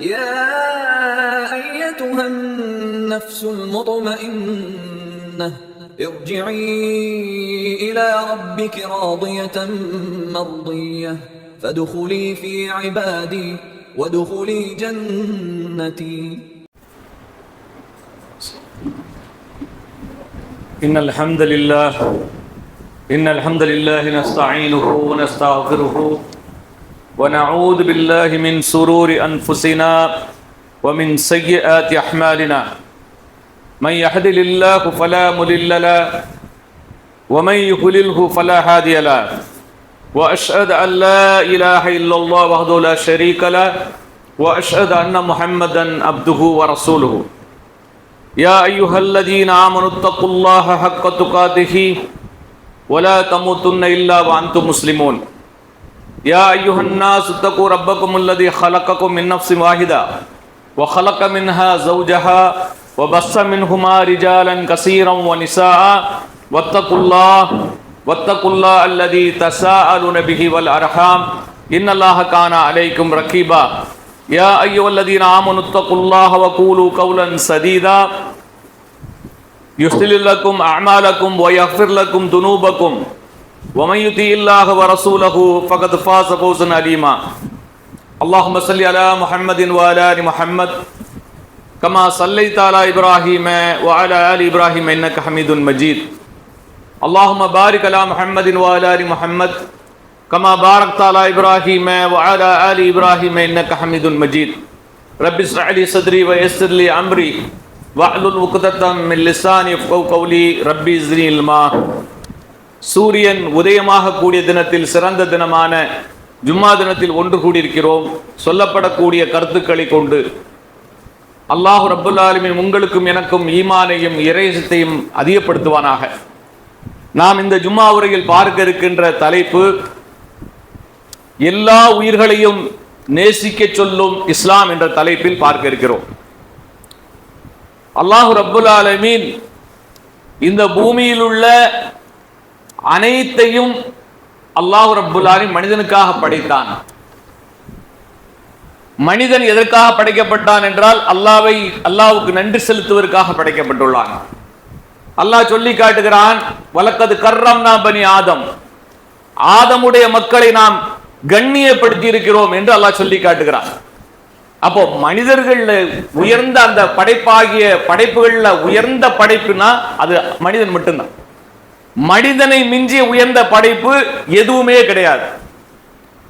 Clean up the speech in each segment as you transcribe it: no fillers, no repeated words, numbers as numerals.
يا أيتها النفس المطمئنة ارجعي إلى ربك راضية مرضية فادخلي في عبادي وادخلي جنتي. إن الحمد لله نستعينه ونستغفره ونعوذ بالله من شرور أنفسنا ومن سيئات أعمالنا. من يهده الله فلا مضل له ومن يضلل فلا هادي له. وأشهد أن لا إله إلا الله وحده لا شريك له وأشهد أن محمدا عبده ورسوله. يا أيها الذين آمنوا اتقوا الله حق تقاته ولا تموتن إلا وأنتم مسلمون. يا أيها الناس اتقوا ربكم الذي خلقكم من نفس واحدة وخلق منها زوجها وبث منهما رجالا كثيرا ونساء واتقوا الله الذي تساءلون به والأرحام إن الله كان عليكم رقيبا. يا أيها الذين آمنوا اتقوا الله وقولوا قولا سديدا يصلح لكم أعمالكم ويغفر لكم ذنوبكم ومن يطع الله ورسوله فقد فاز فوزا عظيما. اللهم صل على محمد وعلى آل محمد كما صليت على إبراهيم وعلى آل إبراهيم إنك حميد مجيد. اللهم بارك على محمد وعلى آل محمد كما باركت على إبراهيم وعلى آل إبراهيم إنك حميد مجيد. رب اشرح لي صدري ويسر لي أمري واحلل عقدة من لساني يفقهوا قولي. ربي زدني علما. சூரியன் உதயமாக கூடிய தினத்தில் சிறந்த தினமான ஜும்மா தினத்தில் ஒன்று கூடியிருக்கிறோம். சொல்லப்படக்கூடிய கருத்துக்களை கொண்டு அல்லாஹ் ரப்புல் ஆலமீன் உங்களுக்கும் எனக்கும் ஈமானையும் இறையத்தையும் அதிகப்படுத்துவானாக. நாம் இந்த ஜும்மா உரையில் பார்க்க இருக்கின்ற தலைப்பு எல்லா உயிர்களையும் நேசிக்க சொல்லும் இஸ்லாம் என்ற தலைப்பில் பார்க்க இருக்கிறோம். அல்லாஹ் ரப்புல் ஆலமீன் இந்த பூமியில் உள்ள அனைத்தையும் அல்லாஹ் ரப்புல் ஆலமீன் மனிதனுக்காக படைத்தான். மனிதன் எதற்காக படைக்கப்பட்டான் என்றால் அல்லாஹ்வுக்கு நன்றி செலுத்துவதற்காக படைக்கப்பட்டுள்ளான். அல்லாஹ் சொல்லி காட்டுகிறான், வலக்கது கர்ரம்னா பனி ஆதம், ஆதமுடைய மக்களை நாம் கண்ணியப்படுத்தி இருக்கிறோம் என்று அல்லாஹ் சொல்லி காட்டுகிறான். அப்போ மனிதர்கள் உயர்ந்த அந்த படைப்பாகிய படைப்புகள்ல உயர்ந்த படைப்புனா அது மனிதன் மட்டும்தான். மனிதனை மிஞ்சிய உயர்ந்த படைப்பு எதுவுமே கிடையாது.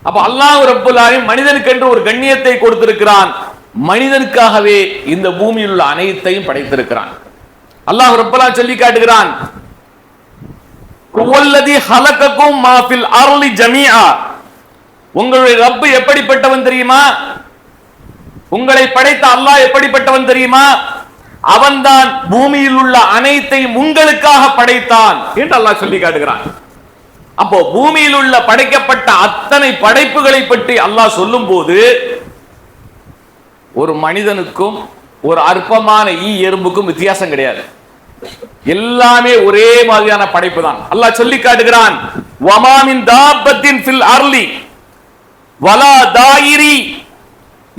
அப்ப அல்லாஹ் ரப்புல் ஆலமீன் மனிதனுக்கு என்று ஒரு கண்ணியத்தை கொடுத்திருக்கிறான். மனிதனுக்காகவே இந்த பூமியில் உள்ள அனைத்தையும் படைத்திருக்கிறான். அல்லாஹ் ரப்புல் ஆலமீன் சொல்லி காட்டுகிறான், வல்லதி ஹலககும் மா ஃபில் அர்லி ஜமீஆ. உங்களுடைய ரப்பு எப்படிப்பட்டவன் தெரியுமா? உங்களை படைத்த அல்லாஹ் எப்படிப்பட்டவன் தெரியுமா? அவன்தான் பூமியில் உள்ள அனைத்தையும் உங்களுக்காக படைத்தான் என்று அல்லாஹ் சொல்லி காட்டுகிறான். அப்போ பூமியில் உள்ள படைக்கப்பட்ட அத்தனை படைப்புகளை பற்றி அல்லாஹ் சொல்லும் போது ஒரு மனிதனுக்கும் ஒரு அற்பமான எறும்புக்கும் வித்தியாசம் கிடையாது. எல்லாமே ஒரே மாதிரியான படைப்பு தான். அல்லாஹ் சொல்லி காட்டுகிறான், வமா மின் தாபத்தின் ஃபில் அர்லி வலா தாயிரி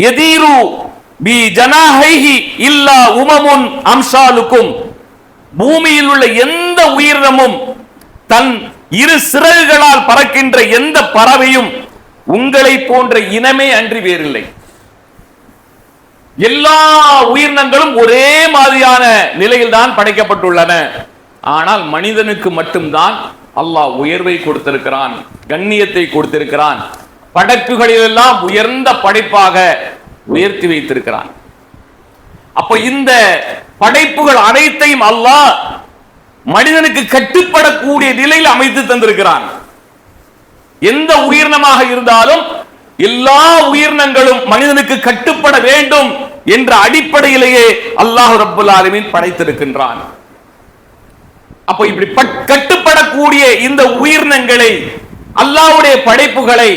யதீரு பி ஜனாஹைஹி இல்லா உமமுன் அம்சாலுக்கும். பூமியில் உள்ள எந்த உயிரினமும் தன் இரு சிறகுகளால் பறக்கின்ற எந்த பறவையும் உங்களை போன்ற இனமே அன்றி வேறில்லை. எல்லா உயிரினங்களும் ஒரே மாதிரியான நிலையில் தான் படைக்கப்பட்டுள்ளன. ஆனால் மனிதனுக்கு மட்டும்தான் அல்லாஹ் உயர்வை கொடுத்திருக்கிறான், கண்ணியத்தை கொடுத்திருக்கிறான். படைப்புகளிலெல்லாம் உயர்ந்த படைப்பாக உயர்த்தி வைத்திருக்கிறான். அப்ப இந்த படைப்புகள் அனைத்தையும் அல்லாஹ் மனிதனுக்கு கட்டுப்படக்கூடிய நிலையில் அமைத்து தந்திருக்கிறான். எந்த உயிரினமாக இருந்தாலும் எல்லா உயிரினங்களும் மனிதனுக்கு கட்டுப்பட வேண்டும் என்ற அடிப்படையிலேயே அல்லாஹ் ரப்புல் ஆலமீன் படைத்திருக்கின்றான். அப்ப இப்படி கட்டுப்படக்கூடிய இந்த உயிரினங்களை, அல்லாஹ்வுடைய படைப்புகளை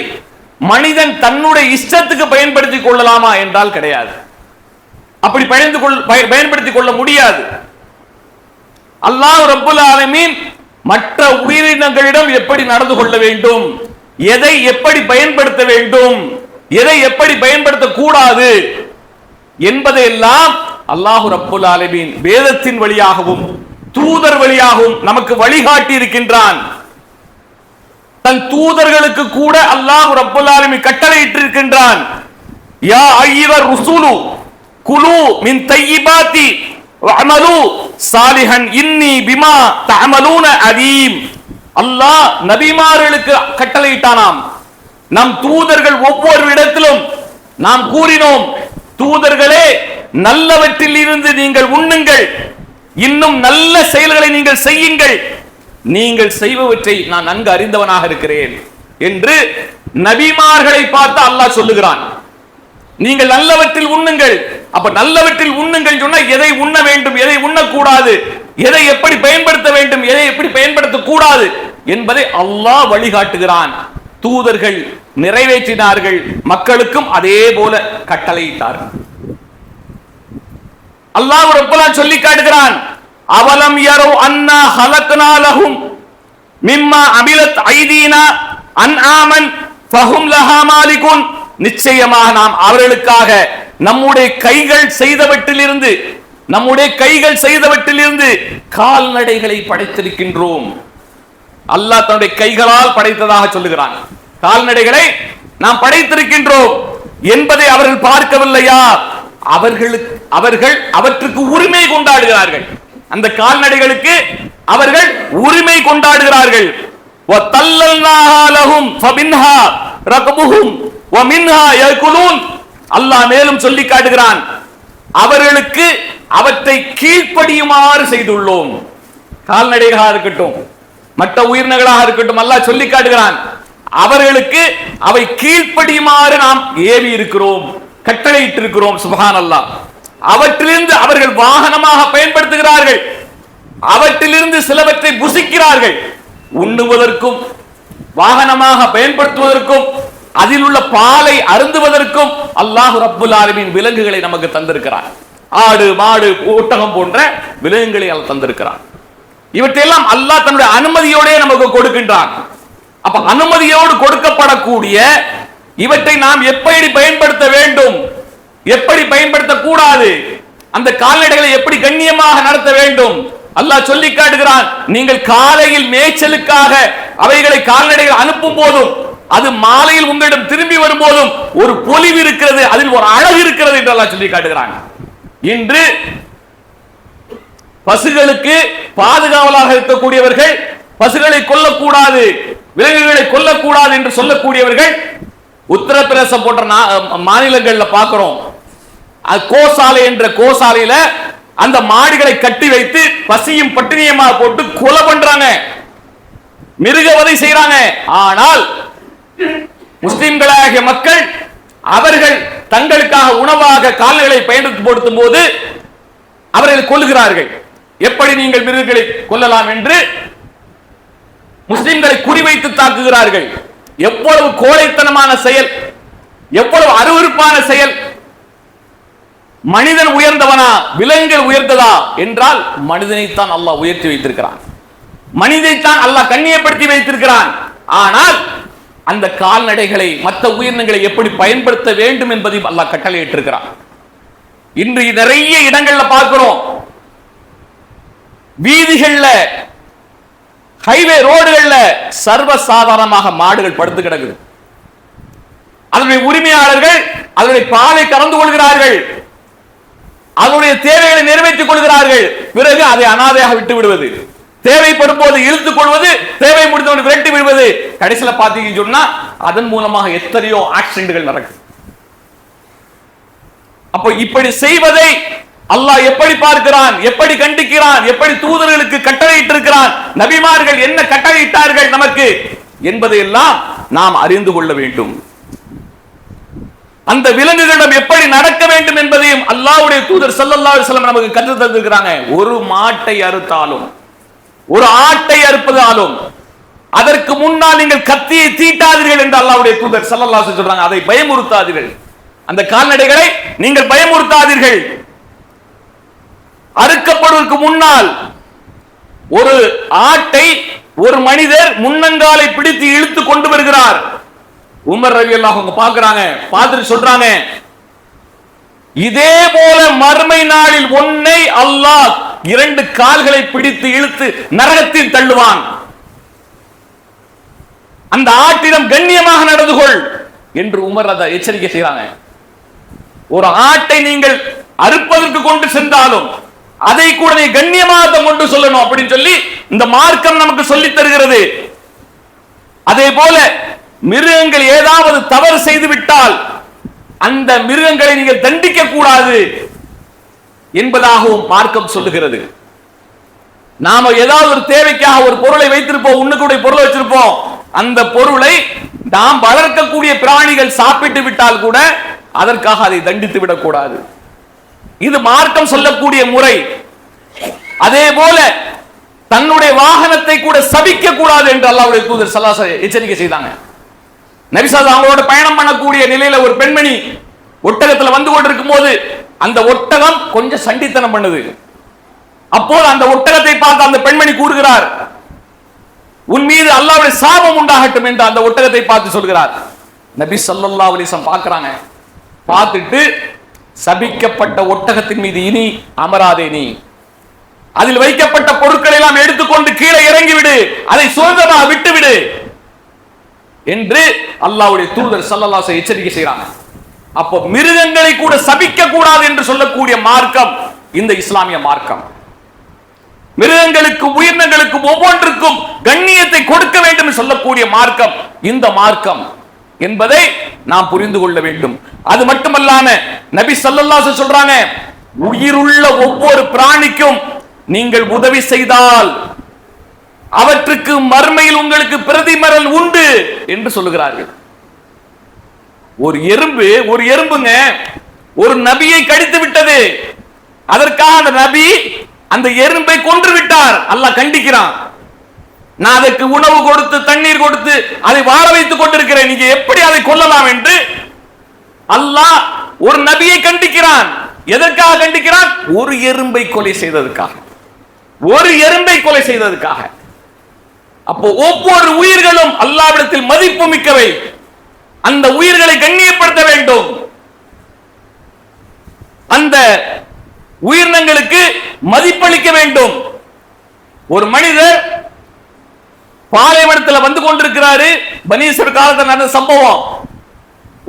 மனிதன் தன்னுடைய இஷ்டத்துக்கு பயன்படுத்திக் கொள்ளலாமா என்றால் கிடையாது. அப்படி பயன்படுத்திக் கொள்ள முடியாது. அல்லாஹ் ரப்புல் ஆலமீன் மற்ற உயிரினங்களிடம் எப்படி நடந்து கொள்ள வேண்டும், எதை எப்படி பயன்படுத்த வேண்டும், எதை எப்படி பயன்படுத்த கூடாது என்பதையெல்லாம் அல்லாஹ் ரப்புல் ஆலமீன் வேதத்தின் வழியாகவும் தூதர் வழியாகவும் நமக்கு வழிகாட்டி இருக்கின்றான். தன் தூதர்களுக்கு கூட அல்லாஹ் ரப்புல் ஆலமீன் கட்டளையிட்டிருக்கின்றான். யா அய்யுஹர் ருசூலு குலு மின் தய்யிபாத்தி வஅமலு சாலிஹன் இன்னி பிமா தஅமலூன அலீம். அல்லாஹ் நபிமார்களுக்கு கட்டளையிட்டானாம். நம் தூதர்கள் ஒவ்வொரு இடத்திலும் நாம் கூறினோம், தூதர்களே நல்லவற்றில் இருந்து நீங்கள் உண்ணுங்கள், இன்னும் நல்ல செயல்களை நீங்கள் செய்யுங்கள், நீங்கள் செய்பவற்றை நான் நன்கு அறிந்தவனாக இருக்கிறேன் என்று நபிமார்களை பார்த்து அல்லாஹ் சொல்லுகிறான். நீங்கள் நல்லவற்றில் உண்ணுங்கள். அப்ப நல்லவற்றில் உண்ணுங்கள் சொன்னா எதை உண்ண வேண்டும், எதை உண்ணக்கூடாது, எதை எப்படி பயன்படுத்த வேண்டும், எதை எப்படி பயன்படுத்த கூடாது என்பதை அல்லாஹ் வழிகாட்டுகிறான். தூதர்கள் நிறைவேற்றினார்கள், மக்களுக்கும் அதே போல கட்டளையிட்டார்கள். அல்லாஹ் ரப்பல் சொல்லி காட்டுகிறான், அவலம் யரோ அன்னா ஹலக்னா லஹும் மிம்மா அமிலத் ஐதீனா அன்ஆமன் ஃபஹும் லஹா மாலிகுன். நிச்சயமாக நாம் அவர்களுக்காக நம்முடைய கைகள் செய்தவற்றிலிருந்து கால்நடைகளை படைத்திருக்கின்றோம். அல்லாஹ் தன்னுடைய கைகளால் படைத்ததாக சொல்லுகிறான். கால்நடைகளை நாம் படைத்திருக்கின்றோம் என்பதை அவர்கள் பார்க்கவில்லையா? அவர்கள் அவற்றுக்கு உரிமை கொண்டாடுகிறார்கள். அந்த கால்நடைகளுக்கு அவர்கள் உரிமை கொண்டாடுகிறார்கள். அல்லாஹ் மேலும் சொல்லி காட்டுகிறான், அவர்களுக்கு அவற்றை கீழ்ப்படியுமாறு செய்துள்ளோம். கால்நடைகளாக இருக்கட்டும், மற்ற உயிரினங்களாக இருக்கட்டும், அல்லாஹ் சொல்லி காட்டுகிறான், அவர்களுக்கு அவை கீழ்ப்படியுமாறு நாம் ஏவி இருக்கிறோம், கட்டளையிட்டிருக்கிறோம். சுப்ஹானல்லாஹ். அவற்றிலிருந்து அவர்கள் வாகனமாக பயன்படுத்துகிறார்கள், அவற்றிலிருந்து சிலவற்றை புசிக்கிறார்கள். உண்ணுவதற்கும் வாகனமாக பயன்படுத்துவதற்கும் அதில் உள்ள பாலை அருந்துவதற்கும் அல்லாஹ் ரப்புல் ஆலமீன் விலங்குகளை நமக்கு தந்திருக்கிறார். ஆடு, மாடு, ஒட்டகம் போன்ற விலங்குகளை அவர் தந்திருக்கிறார். இவற்றையெல்லாம் அல்லாஹ் தன்னுடைய அனுமதியோடே நமக்கு கொடுக்கின்றான். அப்ப அனுமதியோடு கொடுக்கப்படக்கூடிய இவற்றை நாம் எப்படி பயன்படுத்த வேண்டும், எப்படி பயன்படுத்த கூடாது, அந்த கால்நடைகளை எப்படி கண்ணியமாக நடத்த வேண்டும் அல்லாஹ் சொல்லி காட்டுகிறான். நீங்கள் காலையில் மேய்ச்சலுக்காக அவைகளை கால்நடைகள் அனுப்பும் போதும், அது மாலையில் உங்களிடம் திரும்பி வரும் போதும் ஒரு பொலிவு இருக்கிறது, அதில் ஒரு அழகு இருக்கிறது என்று அல்லாஹ் சொல்லி காட்டுகிறான். இன்று பசுகளுக்கு பாதுகாவலாக இருக்கக்கூடியவர்கள், பசுகளை கொல்லக்கூடாது, விலங்குகளை கொல்லக்கூடாது என்று சொல்லக்கூடியவர்கள் உத்தரப்பிரதேசம் போன்ற மாநிலங்கள்ல பார்க்கிறோம். கோசாலை என்ற கோசாலையில அந்த மாடுகளை கட்டி வைத்து பசியும் பட்டினியமாக போட்டு கொலை பண்றாங்க, மிருகவதை செய்யறாங்க. ஆனால் முஸ்லிம்களாகிய மக்கள் அவர்கள் தங்களுக்காக உணவாக கால்நடைகளை பயன்படுத்தும் போது அவர்கள் கொல்லுகிறார்கள். எப்படி நீங்கள் மிருகங்களை கொல்லலாம் என்று முஸ்லிம்களை குறிவைத்து தாக்குகிறார்கள். எவ்வளவு கோழைத்தனமான செயல், எவ்வளவு அருவருப்பான செயல். மனிதன் உயர்ந்தவனா, விலங்குகள் உயர்ந்ததா என்றால் மனிதனைத்தான் அல்லாஹ் உயர்த்தி வைத்திருக்கிறான், மனிதனைத்தான் அல்லாஹ் கண்ணியப்படுத்தி வைத்திருக்கிறான். ஆனால் அந்த கால்நடைகளை, மற்ற உயிரினங்களை எப்படி பயன்படுத்த வேண்டும் என்பதையும் அல்லாஹ் கட்டளையிட்டிருக்கிறான். இன்று நிறைய இடங்கள்ல பார்க்கிறோம், வீதிகள்ல, ஹைவே ரோடுகள்ல சர்வசாதாரணமாக மாடுகள் படுத்து கிடக்குது. அதனுடைய உரிமையாளர்கள் அதனுடைய பாலை கறந்து கொள்கிறார்கள், அதனுடைய தேவைகளை நிறைவேற்றிக் கொள்கிறார்கள். பிறகு அதை அனாதையாக விட்டு விடுவது, தேவைப்படும் போது இழுத்துக் கொள்வது, தேவை முடிந்தவனை விரட்டி விடுவது. கடைசியில் பார்த்தீங்கன்னு சொன்னா அதன் மூலமாக எத்தனையோ ஆக்சிடென்ட்கள் நடக்குது. அப்போ இப்படி செய்வதை அல்லாஹ் எப்படி பார்க்கிறான், எப்படி கண்டிக்கிறான், எப்படி தூதர்களுக்கு கட்டளையிட்டிருக்கிறான், நபிமார்கள் என்ன கட்டளையிட்டார்கள் நமக்கு என்பதையெல்லாம் நாம் அறிந்து கொள்ள வேண்டும். அந்த விலங்குகளிடம் எப்படி நடக்க வேண்டும் என்பதையும் அல்லாஹ்வுடைய தூதர் ஸல்லல்லாஹு அலைஹி வஸல்லம் நமக்கு கற்றுத் தந்திருக்கிறாங்க. ஒரு மாட்டை அறுத்தாலும், ஒரு ஆட்டை அறுப்பதாலும் அதற்கு முன்னால் நீங்கள் கத்தியை தீட்டாதீர்கள் என்று அல்லாஹ்வுடைய தூதர் ஸல்லல்லாஹு அலைஹி வஸல்லம் சொல்றாங்க. அதை பயமுறுத்தாதீர்கள், அந்த கால்நடைகளை நீங்கள் பயமுறுத்தாதீர்கள். அறுக்கப்படுவதற்கு முன்னால் ஒரு ஆட்டை ஒரு மனிதர் முன்னங்காலை பிடித்து இழுத்து கொண்டு வருகிறார். உமர் ரலியல்லாஹு அன்ஹு பார்க்கறாங்க, பார்த்துட்டு சொல்றாங்க, இதே போல மறுமை நாளில் உன்னை அல்லாஹ் 2 கால்களை பிடித்து இழுத்து நரகத்தில் தள்ளுவான். அந்த ஆட்டிடம் கண்ணியமாக நடந்து கொள் என்று உமர் அதை எச்சரிக்கை செய்கிறாங்க. ஒரு ஆட்டை நீங்கள் அறுப்பதற்கு கொண்டு சென்றாலும் அதை கூட நீ கண்ணியமாக கொண்டு சொல்லணும் அப்படின்னு சொல்லி இந்த மார்க்கம் நமக்கு சொல்லித் தருகிறது. அதே போல மிருகங்கள் ஏதாவது தவறு செய்து விட்டால் அந்த மிருகங்களை நீங்கள் தண்டிக்க கூடாது என்பதாகவும் மார்க்கம் சொல்லுகிறது. நாம ஏதாவது ஒரு தேவைக்காக ஒரு பொருளை வைத்திருப்போம், உண்ணுக்கூடிய பொருளை வச்சிருப்போம். அந்த பொருளை நாம் வளர்க்கக்கூடிய பிராணிகள் சாப்பிட்டு விட்டால் கூட அதற்காக அதை தண்டித்து விடக்கூடாது. இது மார்க்கம் சொல்லக்கூடிய முறை. அதே போல தன்னுடைய வாகனத்தை கூட சபிக்க கூடாது என்று அல்லாஹ்வுடைய தூதர் ஸல்லல்லாஹு அலைஹி வஸல்லம் எச்சரிக்கை செய்தாங்க. நபி ஸல்லல்லாஹு அவங்களோட பயணம் பண்ணக்கூடிய நிலையில ஒரு பெண்மணி ஒட்டகத்துல வந்து கொண்டிருக்கும் போது அந்த ஒட்டகம் கொஞ்சம் சண்டித்தனம் பண்ணுது. அப்போது அந்த ஒட்டகத்தை பார்த்து அந்த பெண்மணி கூறுகிறார், உன் மீது அல்லாஹ்வுடைய சாபம் உண்டாகட்டும் என்று அந்த ஒட்டகத்தை பார்த்து சொல்கிறார். நபி ஸல்லல்லாஹு அலைஹி வஸல்லம் பார்க்கறாங்க. பார்த்துட்டு, சபிக்கப்பட்ட ஒட்டகத்தின் மீது இனி அமராதே, நீ அதில் வைக்கப்பட்ட பொருட்களை எல்லாம் எடுத்துக்கொண்டு கீழே இறங்கிவிடு, அதை சுதந்திரமாக விட்டுவிடு என்று அல்லாஹ்வுடைய தூதர் ஸல்லல்லாஹு அலைஹி வஸல்லம் எச்சரிக்கை செய்றாங்க. அப்போ மிருகங்களை கூட சபிக்க கூடாது என்று சொல்லக்கூடிய மார்க்கம் இந்த இஸ்லாமிய மார்க்கம். மிருகங்களுக்கு, உயிரினங்களுக்கு ஒவ்வொன்றுக்கும் கண்ணியத்தை கொடுக்க வேண்டும் என்று சொல்லக்கூடிய மார்க்கம் இந்த மார்க்கம் என்பதை நாம் புரிந்து கொள்ள வேண்டும். அது மட்டுமல்லாம நபி ஸல்லல்லாஹு அலைஹி வஸல்லம் சொல்றாங்க, உயிருள்ள ஒவ்வொரு பிராணிக்கும் நீங்கள் உதவி செய்தால் அவற்றுக்கு மறுமையில் உங்களுக்கு பிரதிபலன் உண்டு என்று சொல்லுகிறார்கள். ஒரு எறும்புங்க ஒரு நபியை கடித்து விட்டது. அதற்காக அந்த நபி அந்த எறும்பை கொன்று விட்டார். அல்லாஹ் கண்டிக்கிறான். நான் அதற்கு உணவு கொடுத்து தண்ணீர் கொடுத்து அதை வாழ வைத்துக் கொண்டிருக்கிறேன், நீங்க எப்படி அதை கொல்லலாம் என்று அல்லாஹ் ஒரு நபியை கண்டிக்கிறான். எதற்காக கண்டிக்கிறான்? ஒரு எறும்பை கொலை செய்ததற்காக. ஒரு எறும்பை கொலை செய்ததற்காக. அப்போ ஒவ்வொரு உயிர்களும் அல்லாஹ்விடத்தில் மதிப்பு மிக்கவை. அந்த உயிர்களை கண்ணியப்படுத்த வேண்டும். அந்த உயிரினங்களுக்கு மதிப்பளிக்க வேண்டும். ஒரு மனிதர் பாலைவனத்தில் வந்து கொண்டிருக்கிறாரு. பனீ இஸ்ராயீல் காலத்தில் நடந்த சம்பவம்.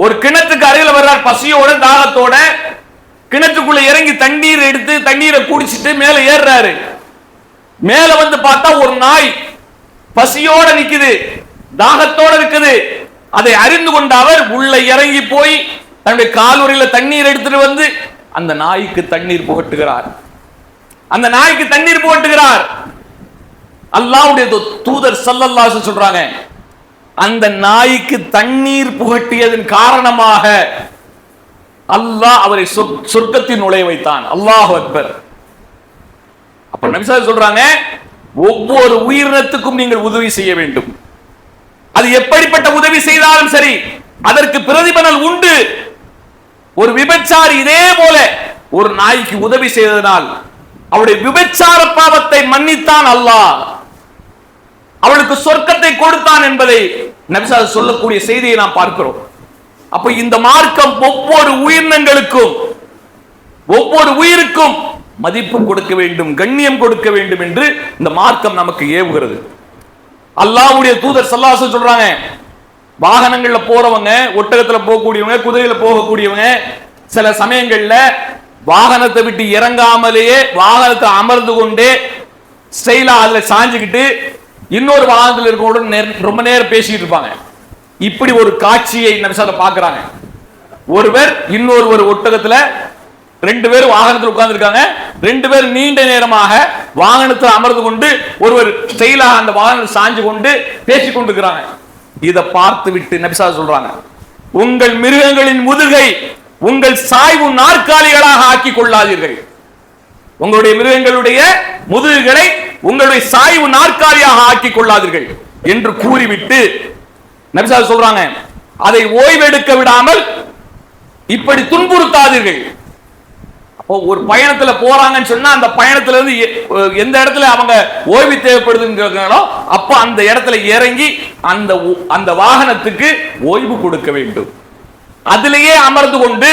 ஒரு கிணத்துக்கு அருகில் வர்றார், பசியோட தாகத்தோட. கிணத்துக்குள்ள இறங்கி தண்ணீர் எடுத்து தண்ணீரை குடிச்சிட்டு மேல ஏறுறாரு. மேல வந்து பார்த்தா ஒரு நாய் பசியோட நிக்குது, தாகத்தோட இருக்குது. அதை அறிந்து கொண்ட அவர் உள்ள இறங்கி போய் தன்னுடைய காலுறையில தண்ணீர் எடுத்துட்டு வந்து அந்த நாய்க்கு தண்ணீர் புகட்டுகிறார். அந்த நாய்க்கு தண்ணீர் புகட்டுகிறார். அல்லாஹ்வுடைய தூதர் ஸல்லல்லாஹு அலைஹி வஸல்லம் சொல்றாங்க, அந்த நாய்க்கு தண்ணீர் புகட்டியதன் காரணமாக அல்லாஹ் அவரை சொர்க்கத்தில் நுழைய வைத்தான். அல்லாஹு அக்பர். அப்ப நபி ஸல்லல்லாஹு அலைஹி வஸல்லம் சொல்றாங்க, ஒவ்வொரு உயிரினத்துக்கும் நீங்கள் உதவி செய்ய வேண்டும். அது எப்படிப்பட்ட உதவி செய்தாலும் சரி அதற்கு பிரதிபலன் உண்டு. ஒரு விபச்சாரி இதே போல ஒரு நாய்க்கு உதவி செய்ததனால் அவருடைய விபச்சார பாவத்தை மன்னித்தான் அல்லாஹ், அவளுக்கு சொர்க்கத்தை கொடுத்தான் என்பதை நபி ஸல்லல்லாஹு அலைஹி வஸல்லம் சொல்லக்கூடிய செய்தியை நாம் பார்க்கிறோம். அப்ப இந்த மார்க்கம் ஒவ்வொரு உயிரினங்களுக்கும், ஒவ்வொரு உயிருக்கும் மதிப்பு கொடுக்க வேண்டும், கண்ணியம் கொடுக்க வேண்டும் என்று இந்த மார்க்கம் நமக்கு ஏவுகிறது. அல்லாஹ்வுடைய தூதர் ஸல்லல்லாஹு அலைஹி வஸல்லம் சொல்றாங்க, வாகனங்கள்ல போறவங்க, ஒட்டகத்துல போகக்கூடியவங்க, குதிரையில போகக்கூடியவங்க சில சமயங்கள்ல வாகனத்தை விட்டு இறங்காமலேயே வாகனத்தை அமர்ந்து கொண்டே ஸ்டைலா அதுல சாஞ்சுக்கிட்டு இன்னொரு வாகனத்தில் இருக்கவங்க ரொம்ப நேரம் பேசிட்டு இருப்பாங்க. இப்படி ஒரு காட்சியை நபி ஸல்லல்லாஹு அலைஹி வஸல்லம் பார்க்கறாங்க. ஒருவர் இன்னொரு ஒட்டகத்துல, 2 பேரும் வாகனத்தில் உட்கார்ந்து இருக்காங்க. 2 பேர் நீண்ட நேரமாக வாகனத்தில் அமர்ந்து கொண்டு ஒருவர் ஸ்டைலாக அந்த வாகனத்தில் சாஞ்சு கொண்டு பேசிக் கொண்டிருக்கிறாங்க. இதை பார்த்து விட்டு நபி ஸல்லல்லாஹு அலைஹி வஸல்லம் சொல்றாங்க, உங்கள் மிருகங்களின் முதுகை உங்கள் சாய்வு நாற்காலிகளாக ஆக்கிக் கொள்ளாதீர்கள். உங்களுடைய மிருகங்களுடைய முதுகுகளை உங்களுடைய சாய்வு நாற்காலியாக ஆக்கிக் கொள்ளாதீர்கள் என்று கூறிவிட்டு நபி ஸல்லல்லாஹு அலைஹி வஸல்லம் சொல்றாங்க, அதை ஓய்வெடுக்க விடாமல் இப்படி துன்புறுத்தாதீர்கள். ஒரு பயணத்துல போறாங்கன்னு சொன்னா அந்த பயணத்துல இருந்து எந்த இடத்துல அவங்க ஓய்வு தேவைப்படுதுங்கிறோ அப்ப அந்த இடத்துல இறங்கி அந்த வாகனத்துக்கு ஓய்வு கொடுக்க வேண்டும். அதிலேயே அமர்ந்து கொண்டு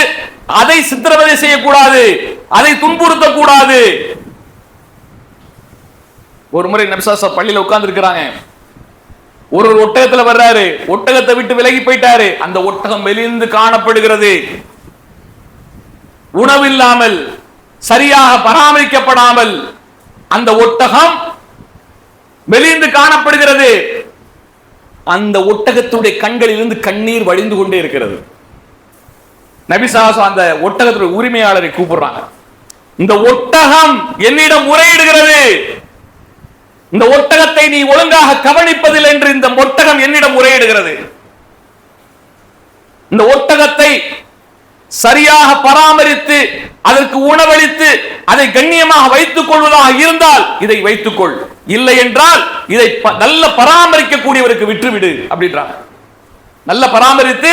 அதை சித்திரவதை செய்யக்கூடாது, அதை துன்புறுத்தக்கூடாது. ஒரு முறை நபி ஸல்லல்லாஹு அலைஹி வஸல்லம் பள்ளியில உட்கார்ந்து இருக்கிறாங்க. ஒரு ஒட்டகத்துல வர்றாரு, ஒட்டகத்தை விட்டு விலகி போயிட்டாரு. அந்த ஒட்டகம் மெலிந்து காணப்படுகிறது. உணவில்லாமல், சரியாக பராமரிக்கப்படாமல் அந்த ஒட்டகம் மெலிந்து காணப்படுகிறது. அந்த ஒட்டகத்துடைய கண்களிலிருந்து கண்ணீர் வழிந்து கொண்டே இருக்கிறது. நபி ஸல்லல்லாஹு அலைஹி வஸல்லம் அந்த ஒட்டகத்துடைய உரிமையாளரை கூப்பிடுறாங்க. இந்த ஒட்டகம் என்னிடம் முறையிடுகிறது, இந்த ஒட்டகத்தை நீ ஒழுங்காக கவனிப்பதில்லை என்று இந்த ஒட்டகம் என்னிடம் முறையிடுகிறது. இந்த ஒட்டகத்தை சரியாக பராமரித்து அதற்கு உணவளித்து அதை கண்ணியமாக வைத்துக் கொள்வதாக இருந்தால் இதை வைத்துக்கொள், இல்லை என்றால் இதை நல்ல பராமரிக்கக்கூடியவருக்கு விட்டுவிடு அப்படின்றாங்க. நல்ல பராமரித்து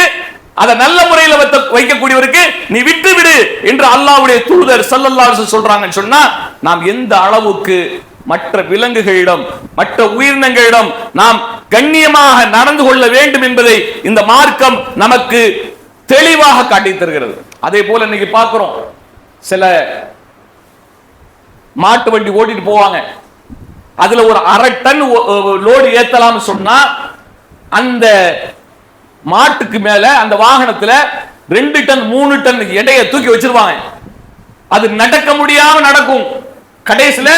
அதை நல்ல முறையில் வைக்கக்கூடியவருக்கு நீ விட்டுவிடு என்று அல்லாஹ்வுடைய தூதர் ஸல்லல்லாஹு அலைஹி வஸல்லம் சொல்றாங்கன்னு சொன்னா, நாம் எந்த அளவுக்கு மற்ற விலங்குகளிடம், மற்ற உயிரினங்களிடம் நாம் கண்ணியமாக நடந்து கொள்ள வேண்டும் என்பதை இந்த மார்க்கம் நமக்கு தெளிவாக காட்டி தருகிறது. அதே போல இன்னைக்கு பார்க்கிறோம், சில மாட்டு வண்டி ஓட்டிட்டு போவாங்க, அதுல ஒரு 1/2 டன் லோடு ஏத்தலாம் சொன்னா அந்த மாட்டுக்கு மேல அந்த வாகனத்துல 2 டன் 3 டன் எடையை தூக்கி வச்சிருவாங்க. அது நடக்க முடியாம நடக்கும். கடைசியில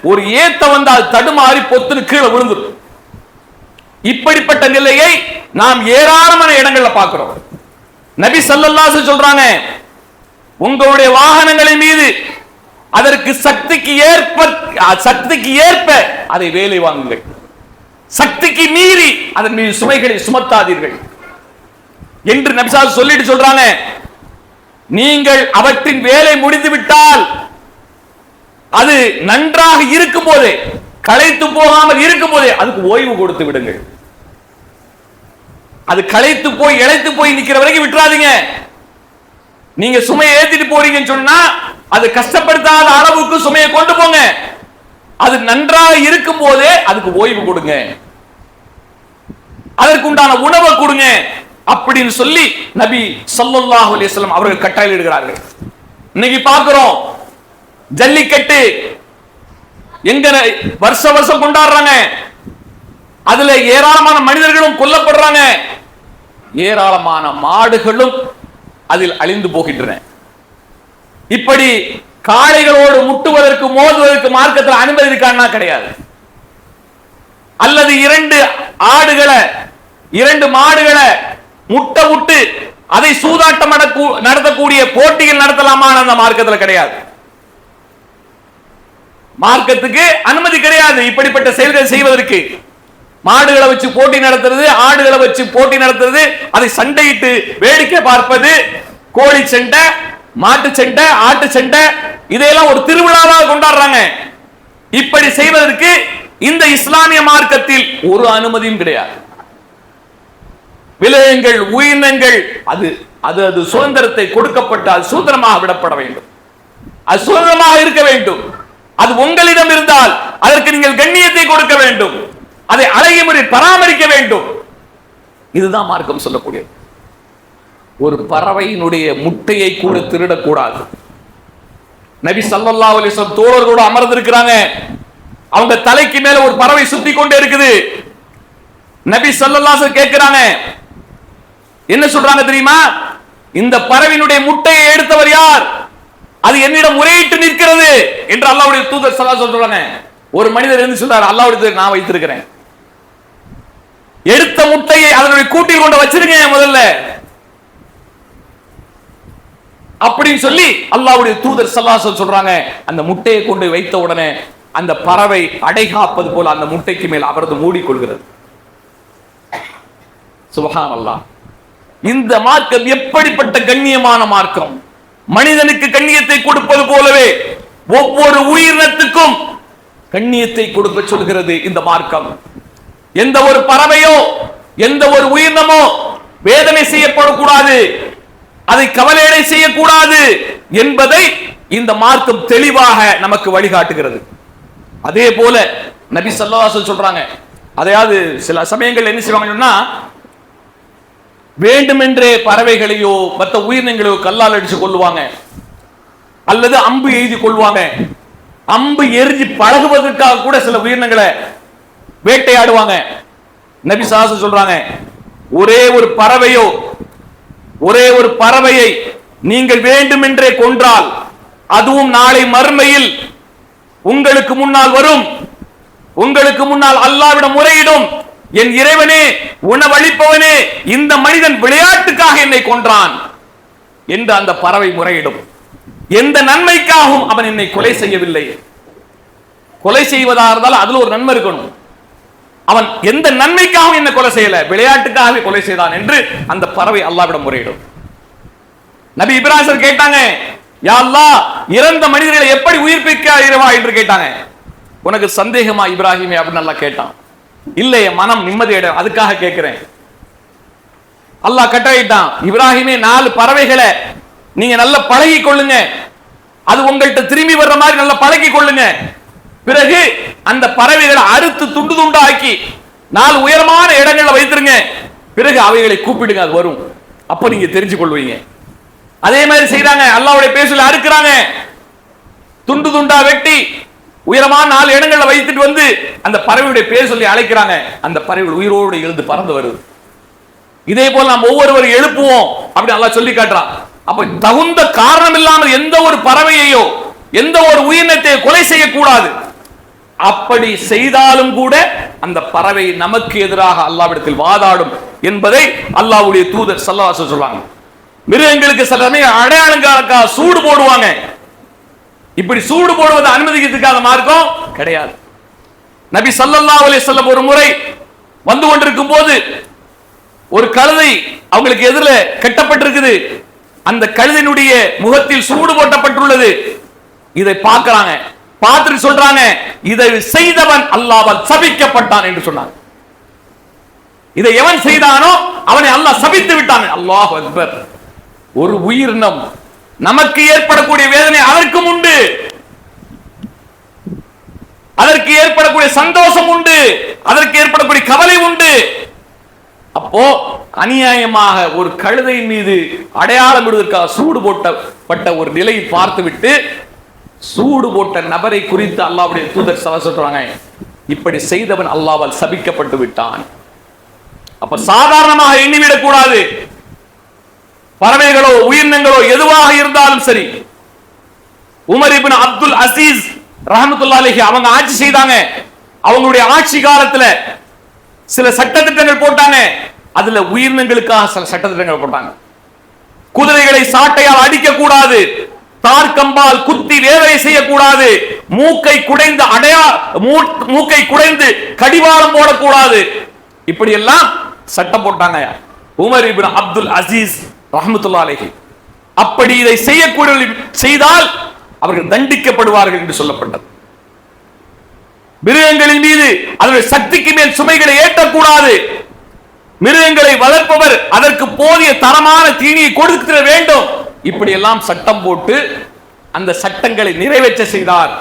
ஒரு ஏத்த வந்தால் தடுமாறி பொத்துன்னு கீழே விழுந்துடும். இப்படிப்பட்ட நிலையை நாம் ஏராளமான இடங்கள்ல பார்க்கிறோம். நபி ஸல்லல்லாஹு அலைஹி வஸல்லம் சொல்றாங்க, உங்களுடைய வாகனங்களின் மீது அதற்கு சக்திக்கு ஏற்ப அதை வேலை வாங்குங்கள், சக்திக்கு மீறி அதன் மீது சுமைகளை சுமத்தாதீர்கள் என்று நபி ஸல்லல்லாஹு அலைஹி வஸல்லம் சொல்லிட்டு சொல்றாங்க. நீங்கள் அவற்றின் வேலை முடிந்து விட்டால் அது நன்றாக இருக்கும் போதே, களைத்து போகாமல் இருக்கும் போதே அதுக்கு ஓய்வு கொடுத்து விடுங்கள். அது களைத்து போய் இளைத்து போய் நிக்கிற வரைக்கும் விட்டுறாதீங்க. நீங்க சுமையை ஏத்திட்டு போறீங்கன்னு சொன்னா அது கஷ்டப்படுத்தாத அளவுக்கு சுமையை கொண்டு போங்க. அது நன்றாக இருக்கும் போதே அதுக்கு ஓய்வு கொடுங்க, அதற்கு உண்டான உணவை கொடுங்க அப்படின்னு சொல்லி நபி ஸல்லல்லாஹு அலைஹி வஸல்லம் அவர்கள் கட்டளையிடுகிறார்கள். இன்னைக்கு பார்க்கிறோம், ஜல்லிக்கட்டு எங்க வருஷம் கொண்டாடுறாங்க, அதுல ஏராளமான மனிதர்களும் கொல்லப்படுறாங்க, ஏராளமான மாடுகளும் அதில் அழிந்து போகின்றன. இப்படி காளைகளோடு முட்டுவதற்கு, மோதுவதற்கு மார்க்கத்தில் அனுமதி இருக்கான்னா கிடையாது. அல்லது 2 ஆடுகளை 2 மாடுகளை முட்டை விட்டு அதை சூதாட்டம் நடத்தக்கூடிய போட்டிகள் நடத்தலாமான அந்த மார்க்கத்தில் கிடையாது. மார்க்கத்துக்கு அனுமதி கிடையாது இப்படிப்பட்ட செயல்கள் செய்வதற்கு. மாடுகளை வச்சு போட்டி நடத்துறது, ஆடுகளை வச்சு போட்டி நடத்துறது, அதை சண்டையிட்டு வேடிக்கை பார்ப்பது, கோழி சண்டை, மாட்டு சண்டை, ஆட்டு சண்டை, இதையெல்லாம் ஒரு திருவிழாவாக கொண்டாடுறாங்க. இப்படி செய்வதற்கு இந்த இஸ்லாமிய மார்க்கத்தில் ஒரு அனுமதியும் கிடையாது. விலங்குகள், உயிரினங்கள் அது அது அது சுதந்திரத்தை கொடுக்கப்பட்டு அது சுதந்திரமாக விடப்பட வேண்டும், அது சுதந்திரமாக இருக்க வேண்டும். அது உங்களிடம் இருந்தால் அதற்கு நீங்கள் கண்ணியத்தை கொடுக்க வேண்டும், அதை அழகிய முறையில் பராமரிக்க வேண்டும். இதுதான் மார்க்கம் சொல்லக்கூடியது. ஒரு பறவையினுடைய முட்டையை கூட திருடக்கூடாது. நபி ஸல்லல்லாஹு அலைஹி வஸல்லம் தோழர்களோடு அமர்ந்திருக்கிறாங்க, அவங்க தலைக்கு மேல ஒரு பறவை சுத்தி கொண்டே இருக்குது. நபி ஸல்லல்லாஹு அலைஹி வஸல்லம் கேட்கிறாங்க, என்ன சொல்றாங்க தெரியுமா? இந்த பறவையினுடைய முட்டையை எடுத்தவர் யார்? அது என்னிடம் முறையிட்டு நிற்கிறது என்று அல்லாஹ்வுடைய தூதர் ஸல்லல்லாஹு அலைஹி வஸல்லம் சொல்றாங்க. ஒரு மனிதர் என்ன சொல்றார்? அல்லாஹ்வுடைய தூதர், நான் வைத்திருக்கிறேன். எடுத்த முட்டையை அதனுடைய கூட்டில் கொண்டு வச்சிருங்க முதல்ல அப்படின்னு சொல்லி அல்லாஹ்வுடைய தூதர் ஸல்லல்லாஹு அலைஹி வஸல்லம் சொல்றாங்க. அந்த முட்டையை கொண்டு வைத்த உடனே அந்த பறவை அடைகாப்பது போல அந்த முட்டைக்கு மேல் அமர்ந்து மூடிக்கொள்கிறது. சுப்ஹானல்லாஹ். இந்த மார்க்கம் எப்படிப்பட்ட கண்ணியமான மார்க்கம்! மனிதனுக்கு கண்ணியத்தை கொடுப்பது போலவே ஒவ்வொரு உயிரினத்துக்கும் கண்ணியத்தை கொடுக்க சொல்கிறது இந்த மார்க்கம். எந்த ஒரு பறவையோ எந்த ஒரு உயிரினமோ வேதனை செய்யப்படக்கூடாது, அதை கவலையடை செய்யக்கூடாது என்பதை இந்த மார்க்கம் தெளிவாக நமக்கு வழிகாட்டுகிறது. அதே போல நபி ஸல்லல்லாஹு அலைஹி வஸல்லம் சொல்றாங்க, அதையாவது சில சமயங்கள் என்ன செய்வாங்கன்னா, வேண்டுமென்றே பறவைகளையோ மற்ற உயிரினங்களையோ கல்லால் அடிச்சு கொள்ளுவாங்க, அல்லது அம்பு எய்தி கொள்வாங்க. அம்பு எரிஞ்சு பழகுவதற்காக கூட சில உயிரினங்களை வேட்டையாடுவாங்க. நபி ஸல்லல்லாஹு சொல்றாங்க, ஒரே ஒரு பறவையை நீங்கள் வேண்டுமென்றே கொன்றால் அதுவும் நாளை மறுமையில் உங்களுக்கு முன்னால் வரும், உங்களுக்கு முன்னால் அல்லாஹ்விடம் முறையிடும், என் இறைவனே, உணவளிப்பவனே, இந்த மனிதன் விளையாட்டுக்காக என்னை கொன்றான் என்று அந்த பறவை முறையிடும். எந்த நன்மைக்காகவும் அவன் என்னை கொலை செய்யவில்லை. கொலை செய்வதாக இருந்தால் அதுல ஒரு நன்மை இருக்கணும். அவன் எந்த நன்மைக்காகவும் என்ன கொலை செய்யல, விளையாட்டுக்காகவே கொலை செய்தான் என்று அந்த பறவை அல்லாஹ்விடம் முறையிடும். நபி இப்ராஹிம் கேட்டாங்க, யா அல்லாஹ், இறந்த மனிதர்களை எப்படி உயிர்ப்பிக்க இறைவா என்று கேட்டாங்க. உனக்கு சந்தேகமா இப்ராஹிமே அப்படின்னு நல்லா கேட்டான். இல்லை, என் மனம் நிம்மதியடையும், அதுக்காக கேட்கிறேன். அல்லாஹ் கட்டளையிட்டான், இப்ராஹிமே 4 பறவைகளை நீங்க நல்லா பழகி கொள்ளுங்க, அது உங்கள்கிட்ட திரும்பி வர்ற மாதிரி நல்லா பழகி கொள்ளுங்க. பிறகு அந்த பறவைகளை அறுத்து துண்டு துண்டாக்கி 4 உயரமான இடங்களை வைத்திருங்க. பிறகு அவைகளை கூப்பிடுங்க, அது வரும். அப்ப நீங்க தெரிஞ்சு கொள்வீங்க. அதே மாதிரி செய்யறாங்க. அல்லாஹ்வுடைய பேசல அறுக்கிறாங்க, துண்டு துண்டா வெட்டி உயரமான 4 இடங்களை வைத்துட்டு வந்து அந்த பறவையுடைய பேர் சொல்லி அழைக்கிறாங்க. அந்த பறவைகள் உயிரோடு எழுந்து பறந்து வருது. இதே போல நாம் ஒவ்வொருவரும் எழுப்புவோம் அப்படி அல்லாஹ் சொல்லி காட்டுறான். அப்ப தகுந்த காரணம் இல்லாமல் எந்த ஒரு பறவையையோ எந்த ஒரு உயிரினத்தை கொலை செய்யக்கூடாது. அப்படி செய்தாலும் கூட அந்த பறவை நமக்கு எதிராக அல்லாஹ்விடத்தில் வாதாடும் என்பதை அல்லாஹ்வுடைய தூதர் ஸல்லல்லாஹு அலைஹி வஸல்லம் சொல்றாங்க. மிருகங்களுக்கு சில சமயம் அடையாளங்களுக்காக சூடு போடுவாங்க. இப்படி சூடு போடுவதை அனுமதிக்கிறதுக்கான மார்க்கம் கிடையாது. நபி ஸல்லல்லாஹு அலைஹி வஸல்லம் ஒரு முறை வந்து கொண்டிருக்கும் போது ஒரு கழுதை அவங்களுக்கு எதிரில் கட்டப்பட்டிருக்குது. அந்த கழுதையினுடைய முகத்தில் சூடு போட்டப்பட்டுள்ளது. இதை பார்க்கறாங்க, பார்த்துட்டு சொல்றாங்க, இதை செய்தவன் அல்லாஹ்வால் சபிக்கப்பட்டான் என்று சொன்னாங்க. இதை எவன் செய்தானோ அவனை அல்லாஹ் சபித்து விட்டான். அல்லாஹ் அக்பர். ஒரு உயிரினம் நமக்கு ஏற்படக்கூடிய வேதனை அதற்கும் உண்டு, அதற்கு ஏற்படக்கூடிய சந்தோஷம் உண்டு, அதற்கு ஏற்படக்கூடிய கவலை உண்டு. அப்போ அநியாயமாக ஒரு கழுதை மீது அடையாளம் விடுவதற்காக சூடு போட்டப்பட்ட ஒரு நிலையை பார்த்துவிட்டு சூடு போட்ட நபரை குறித்து அல்லாஹ்வுடைய தூதர் சொல்றாங்க, இப்படி செய்தவன் அல்லாஹ்வால் சபிக்கப்பட்டு விட்டான். அப்ப சாதாரணமாக எண்ணிவிடக் கூடாது. பறவைகளோ உயிரினங்களோ எதுவாக இருந்தாலும் சரி. உமர் இப்னு அப்துல் அசீஸ் ரஹ்மத்துல்லாஹி அலைஹி அவங்க ஆட்சி செய்தாங்க. அவங்களுடைய ஆட்சி காலத்துல சில சட்டத்திட்டங்கள் போட்டாங்க. அதுல உயிரினங்களுக்காக சில சட்டத்திட்டங்கள் போட்டாங்க. குதிரைகளை சாட்டையால் அடிக்க கூடாது, தார்கம்பால் குத்தி வேதனை செய்யக்கூடாது, மூக்கை குடைந்து கடிவாளம் போடக்கூடாது. இப்படி எல்லாம் சட்டம் போட்டாங்க உமர் இப்னு அப்துல் அசீஸ் ரஹ்மத்துல்லாஹி அலைஹி. அப்படி இதை செய்தால் அவர்கள் தண்டிக்கப்படுவார்கள் என்று சொல்லப்பட்டது. மிருகங்களின் மீது அதனுடைய சக்திக்கு மேல் சுமைகளை ஏற்றக்கூடாது. மிருகங்களை வளர்ப்பவர் அதற்கு போதிய தரமான தீனியை கொடுக்க வேண்டும். இப்படி எல்லாம் சட்டம் போட்டு அந்த சட்டங்களை நிறைவேற்ற செய்தார்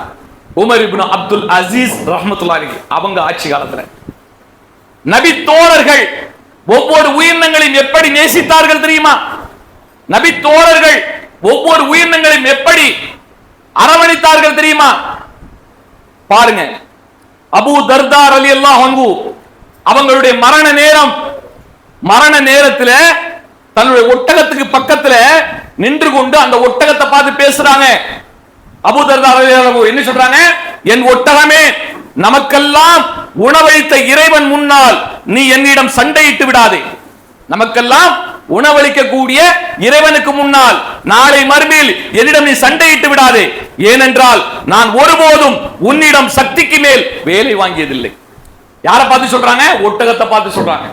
உமர் இப்னு அப்துல் அசீஸ் ரஹ்மத்துல்லாஹி அலைஹி அவங்க ஆட்சி காலத்துல. நபி தோழர்கள் ஒவ்வொரு உயிரினங்களையும் எப்படி நேசித்தார்கள் தெரியுமா? நபி தோழர்கள் ஒவ்வொரு உயிரினங்களையும் எப்படி அரவணைத்தார்கள் தெரியுமா? பாருங்க, அபூ தர்தா ரலியல்லாஹு அன்ஹு அவங்களுடைய மரண நேரத்தில் தன்னுடைய ஒட்டகத்துக்கு பக்கத்துல நின்று கொண்டு அந்த ஒட்டகத்தை பார்த்து பேசுறாங்க. அபூ தர்தா ரலியல்லாஹு அன்ஹு என்ன சொல்றாங்க? என் ஒட்டகமே, நமக்கெல்லாம் உணவளித்த இறைவன் முன்னால் நீ என்னிடம் சண்டையிட்டு விடாதே. நமக்கெல்லாம் உணவளிக்கக்கூடிய இறைவனுக்கு முன்னால் நாளை மறுமையில் என்னிடம் நீ சண்டையிட்டு விடாதே. ஏனென்றால் நான் ஒருபோதும் உன்னிடம் சக்திக்கு மேல் வேலை வாங்கியதில்லை. யாரை பார்த்து சொல்றாங்க? ஒட்டகத்தை பார்த்து சொல்றாங்க.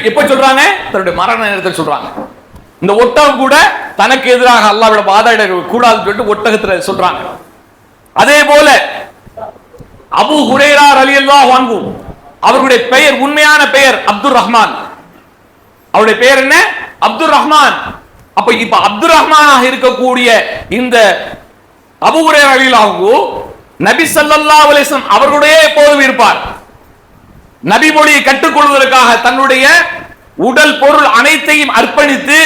எப்ப சொல்றாங்க? தன்னுடைய மரண நேரத்தில் சொல்றாங்க. இந்த ஒட்டகம் கூட தனக்கு எதிராக அல்லாஹ்விட வாதாட கூடாதுன்னு சொல்லிட்டு ஒட்டகத்துல சொல்றாங்க. அதே போல அபூ ஹுரைரா ரலியல்லாஹு அன்ஹு அவருடைய பெயர், உண்மையான பெயர் அப்துர் ரஹ்மான். அவருடைய பெயர் என்ன? அப்துர் ரஹ்மான். அப்ப இப்ப அப்துர் ரஹ்மானாக இருக்கக்கூடிய இந்த அபூ ஹுரைரா ரலியல்லாஹு அன்ஹு நபி ஸல்லல்லாஹு அலைஹி வஸல்லம் அவர்களுடைய எப்போதும் இருப்பார். நபி மொழியை கற்றுக்கொள்வதற்காக தன்னுடைய உடல் பொருள் அனைத்தையும் அர்ப்பணித்து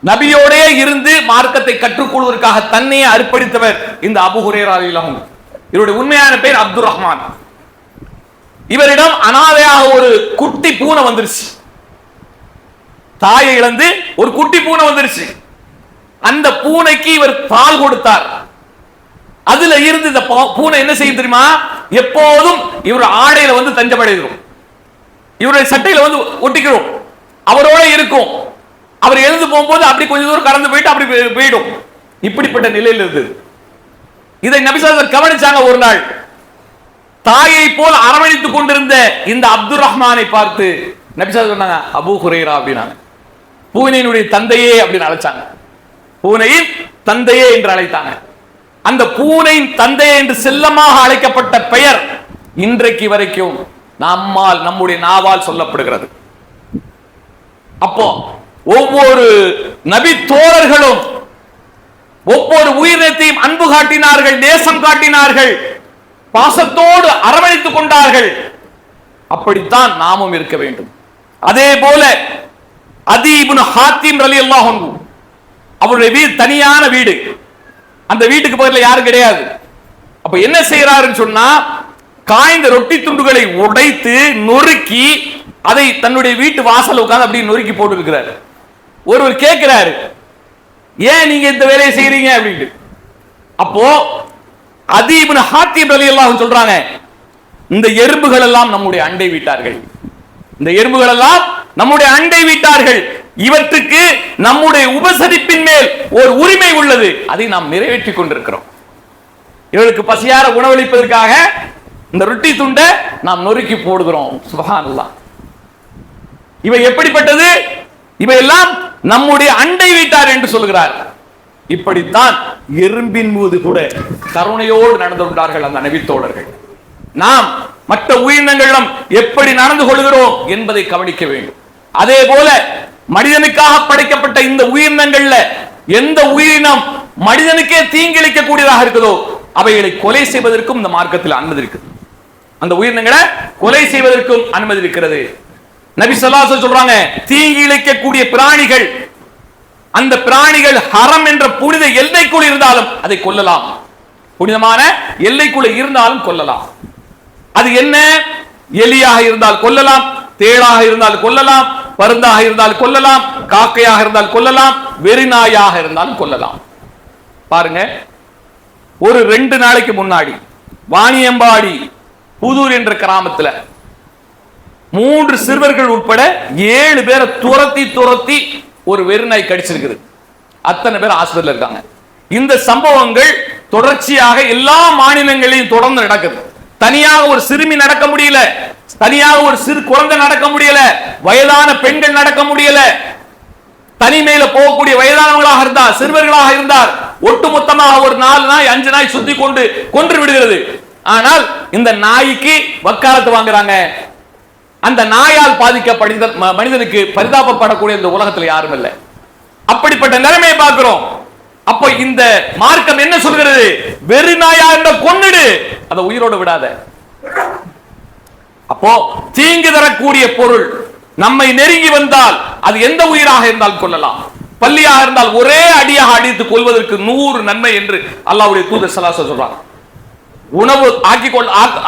நபியோடே இருந்து மார்க்கத்தை கற்றுக்கொள்வதற்காக தன்னையே அர்ப்பணித்தவர் இந்த அபூ ஹுரைரா ரலியல்லாஹு அன்ஹு. இவருடைய உண்மையான பேர் அப்துர் ரஹ்மான். இவரிடம் அனாதையாக ஒரு குட்டி பூனை வந்துருச்சு. தாயை இழந்து ஒரு குட்டி பூனை வந்துருச்சு. அந்த பூனைக்கு இவர் பால் கொடுத்தார். அதுல இருந்து இந்த பூனை என்ன செய்யும் தெரியுமா? எப்போதும் இவர் ஆடையில வந்து தஞ்சமடைகிறோம், இவருடைய சட்டையில வந்து ஒட்டிக்கிறோம், அவரோட இருக்கும். அவர் எழுந்து போகும்போது அப்படி கொஞ்ச தூரம் கடந்து போயிட்டு அப்படி போயிடும். இப்படிப்பட்ட நிலையில் இருந்தது. இதை நபி ஸல்லல்லாஹு அலைஹி வஸல்லம் கவனிச்சாங்க. ஒரு நாள் தாயை போல் அரவணைத்துக் கொண்டிருந்த இந்த அப்துர் ரஹ்மானை பார்த்து நபி ஸல்லல்லாஹு அலைஹி வஸல்லம் சொன்னாங்க, அபூ ஹுரைரா அப்படின்னாங்க. பூனையினுடைய தந்தையே அப்படின்னு அழைச்சாங்க. பூனையின் தந்தையே என்று அழைத்தாங்க. அந்த பூனையின் தந்தையே என்று செல்லமாக அழைக்கப்பட்ட பெயர் இன்றைக்கு வரைக்கும் நம்முடைய நாவால் சொல்லப்படுகிறது. அப்போ ஒவ்வொரு நபி தோழர்களும் ஒவ்வொரு உயிரினத்தையும் அன்பு காட்டினார்கள், நேசம் காட்டினார்கள், பாசத்தோடு அரவணைத்துக் கொண்டார்கள். அப்படித்தான் நாமும் இருக்க வேண்டும். அதே போல அதி இப்னு ஹாத்திம் ரலியல்லாஹு அன்ஹு, அவருடைய வீடு தனியான வீடு, அந்த வீட்டுக்கு பக்கத்துல யாரும் கிடையாது. அப்ப என்ன செய்யறாருன்னு சொன்னா, காய்ந்த ரொட்டி துண்டுகளை உடைத்து நொறுக்கி அதை தன்னுடைய வீட்டு வாசல் உட்கார்ந்து அப்படி நொறுக்கி போட்டு இருக்கிறார். ஒருவர் கேட்கிறாரு, ஏன் நீங்க இந்த வேலையை செய்யறீங்க அப்படின்ட்டு. அப்போ அதி இப்னு ஹாத்திம் ரலியல்லாஹு அன்ஹு சொல்றாங்க, இந்த எறும்புகள் எல்லாம் நம்முடைய அண்டை வீட்டார்கள், இந்த எறும்புகள் எல்லாம் நம்முடைய அண்டை வீட்டார்கள், இவற்றுக்கு நம்முடைய உபசரிப்பின் மேல் ஒரு உரிமை உள்ளது, அதை நாம் நிறைவேற்றிக் கொண்டிருக்கிறோம். இவர்களுக்கு பசியார உணவளிப்பதற்காக இந்த ரொட்டி துண்டை நாம் நொறுக்கி போடுகிறோம். சுப்ஹானல்லாஹ். இவை எப்படிப்பட்டது? இவையெல்லாம் நம்முடைய அண்டை வீட்டார் என்று சொல்கிறார். இப்படித்தான் எறும்பின் மீது கூட கருணையோடு நடந்து கொண்டார்கள் அந்த நபி தோழர்கள். நாம் மற்ற உயிரினங்களிடம் எப்படி நடந்து கொள்கிறோம் என்பதை கவனிக்க வேண்டும். அதே போல மனிதனுக்காக படைக்கப்பட்ட இந்த உயிரினங்கள்ல எந்த உயிரினம் மனிதனுக்கே தீங்கிழைக்க கூடியதாக இருக்குதோ அவைகளை கொலை செய்வதற்கும் இந்த மார்க்கத்தில் அனுமதி இருக்குது. அந்த உயிரினங்களை கொலை செய்வதற்கும் அனுமதி இருக்கிறது. நபி ஸல்லல்லாஹு அலைஹி வஸல்லம் சொல்றாங்க, தீங்கி இழைக்கக்கூடிய பிராணிகள், அந்த பிராணிகள் ஹரம் என்ற புனித எல்லைக்குள் இருந்தாலும் அதை கொல்லலாம். புனிதமான எல்லைக்குள்ள இருந்தாலும் கொல்லலாம். அது என்ன? எலியாக இருந்தால் கொல்லலாம், தேளாக இருந்தால் கொல்லலாம், பருந்தாக இருந்தால் கொல்லலாம், காக்கையாக இருந்தால் கொல்லலாம், வெறிநாயாக இருந்தாலும் கொல்லலாம். பாருங்க, ஒரு 2 நாளைக்கு முன்னாடி வாணியம்பாடி புதூர் என்ற கிராமத்துல 3 சிறுவர்கள் உட்பட 7 பேரை துரத்தி ஒரு வெறிநாய் கடிச்சிருக்குது. அத்தனை பேர் ஆஸ்பத்திரியில் இருக்காங்க. இந்த சம்பவங்கள் தொடர்ச்சியாக எல்லா மாநிலங்களிலும் தொடர்ந்து நடக்குது. தனியாக ஒரு சிறுமி நடக்க முடியல, தனியாக ஒரு சிறு குழந்தை நடக்க முடியல, வயதான பெண்கள் நடக்க முடியல. தனிமையில போகக்கூடிய வயதானவர்களாக இருந்தார், சிறுவர்களாக இருந்தார், ஒட்டுமொத்தமாக ஒரு 4 நாய் 5 நாய் சுத்தி கொன்று விடுகிறது. ஆனால் இந்த நாய்க்கு வக்காலத்து வாங்குறாங்க. அந்த நாயால் பாதிக்கப்பட்ட மனிதனுக்கு பரிதாபப்படக்கூடிய இந்த உலகத்தில் யாரும் இல்லை. அப்படிப்பட்ட நிலைமையை பார்க்கிறோம். அப்ப இந்த மார்க்கம் என்ன சொல்கிறது? வெறி நாயா என்ற கொன்னுடு, அதை உயிரோடு விடாத. அப்போ தீங்கு தரக்கூடிய பொருள் நம்மை நெருங்கி வந்தால் அது எந்த உயிராக இருந்தால் கொள்ளலாம். பள்ளியாக இருந்தால் ஒரே அடியாக அடித்து கொள்வதற்கு 100 நன்மை என்று அல்லாஹ்வுடைய தூதர் ஸல்லல்லாஹு அலைஹி வஸல்லம் சொல்றாங்க. உணவு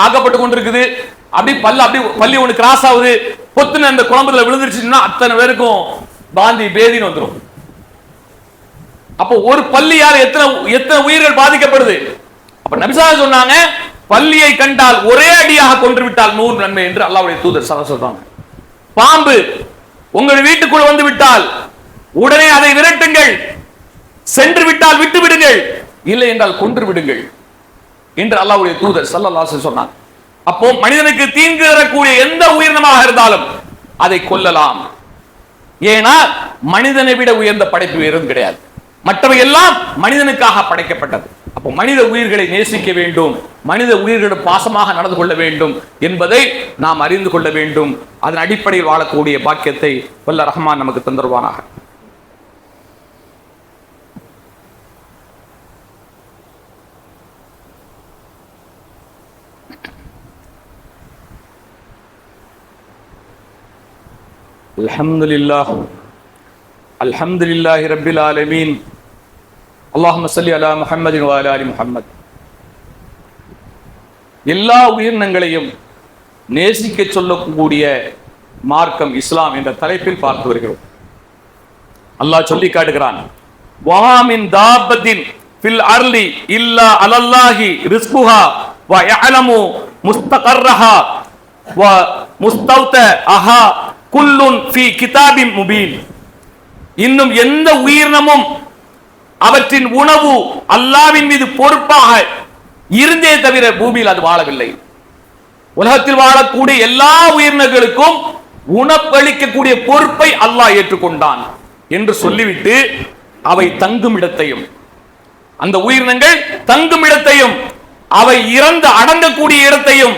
ஆக்கப்பட்டு கொண்டிருக்குது, அப்படி பள்ளி ஒன்று கிராஸ் ஆகுது, பொத்துன அந்த குழம்புல விழுந்துருச்சுன்னா அத்தனை பேருக்கும் பாந்தி பேதின்னு வந்துடும். அப்போ ஒரு பள்ளியால் எத்தனை உயிர்கள் பாதிக்கப்படுது. அப்ப நபி ஸல்லல்லாஹு அலைஹி வஸல்லம் சொன்னாங்க, பள்ளியை கண்டால் ஒரே அடியாக கொன்று விட்டால் 100 நன்மை என்று அல்லாஹ்வுடைய தூதர் ஸல்லல்லாஹு அலைஹி வஸல்லம் சொல்றாங்க. பாம்பு உங்கள் வீட்டுக்குள் வந்து விட்டால் உடனே அதை விரட்டுங்கள், சென்று விட்டால் விட்டு விடுங்கள், இல்லை என்றால் கொன்று விடுங்கள் என்று அல்லாஹ்வுடைய தூதர் ஸல்லல்லாஹு அலைஹி வஸல்லம் சொன்னார். அப்போ மனிதனுக்கு தீங்கு தரக்கூடிய எந்த உயிரினமாக இருந்தாலும் அதை கொல்லலாம். ஏன்னா மனிதனை விட உயர்ந்த படைப்பு வேறும் கிடையாது. மற்றவை எல்லாம் மனிதனுக்காக படைக்கப்பட்டது. அப்போ மனித உயிர்களை நேசிக்க வேண்டும், மனித உயிர்களிடம் பாசமாக நடந்து கொள்ள வேண்டும் என்பதை நாம் அறிந்து கொள்ள வேண்டும். அதன் அடிப்படையில் வாழக்கூடிய பாக்கியத்தை வல்ல ரஹ்மான் நமக்கு தந்தருவானாக. அல்ஹம்துலில்லாஹி ரப்பில் ஆலமீன். அல்லாஹும்ம ஸல்லி அலா முஹம்மதின் வ அலா ஆலி முஹம்மத். எல்லா உயிரினங்களையும் நேசிக்க சொல்லக்கூடிய மார்க்கம் இஸ்லாம் என்ற தலைப்பில் பார்த்து வருகிறோம். அல்லாஹ் சொல்லி காட்டுகிறான், வமா மின் தாபத்தின் ஃபில் அர்லி இல்லா அலல்லாஹி ரிஸ்குஹா வ யஅலமு முஸ்தகர்ரஹா வ முஸ்தௌதஅஹா குல்லுன் ஃபீ கிதாபின் முபீன். இன்னும் எந்த உயிரினமும் அவற்றின் உணவு அல்லாஹ்வின் மீது பொறுப்பாக இருந்தே தவிர பூமியில் அது வாழவில்லை. உலகத்தில் வாழக்கூடிய எல்லா உயிரினங்களுக்கும் உணவளிக்கக்கூடிய பொறுப்பை அல்லாஹ் ஏற்றுக்கொண்டான் என்று சொல்லிவிட்டு அவை தங்கும் இடத்தையும், அந்த உயிரினங்கள் தங்கும் இடத்தையும், அவை இறந்து அடங்கக்கூடிய இடத்தையும்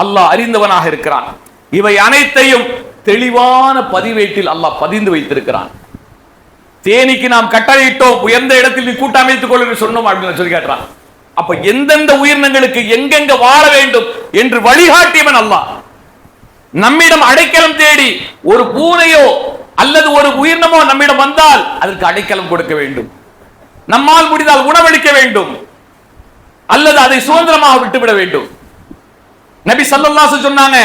அல்லாஹ் அறிந்தவனாக இருக்கிறான். இவை அனைத்தையும் தெளிவான பதிவேட்டில் அல்லாஹ் பதிந்து வைத்திருக்கிறான். தேனிக்கு நாம் கட்டளையிட்டோம், உயர்ந்த இடத்தில் நீ கூட்டம் அமைத்துக் கொள்ள சொன்னோம் அப்படின்னு சொல்லி கேட்டான். அப்ப எந்தெந்த உயிரினங்களுக்கு எங்கெங்க வாழ வேண்டும் என்று வழிகாட்டியவன் அல்லாஹ். நம்மிடம் அடைக்கலம் தேடி ஒரு பூனையோ அல்லது ஒரு உயிரினமோ நம்மிடம் வந்தால் அதற்கு அடைக்கலம் கொடுக்க வேண்டும், நம்மால் முடிந்தால் உணவளிக்க வேண்டும், அல்லது அதை சுதந்திரமாக விட்டுவிட வேண்டும். நபி ஸல்லல்லாஹு அலைஹி சொன்னாங்க,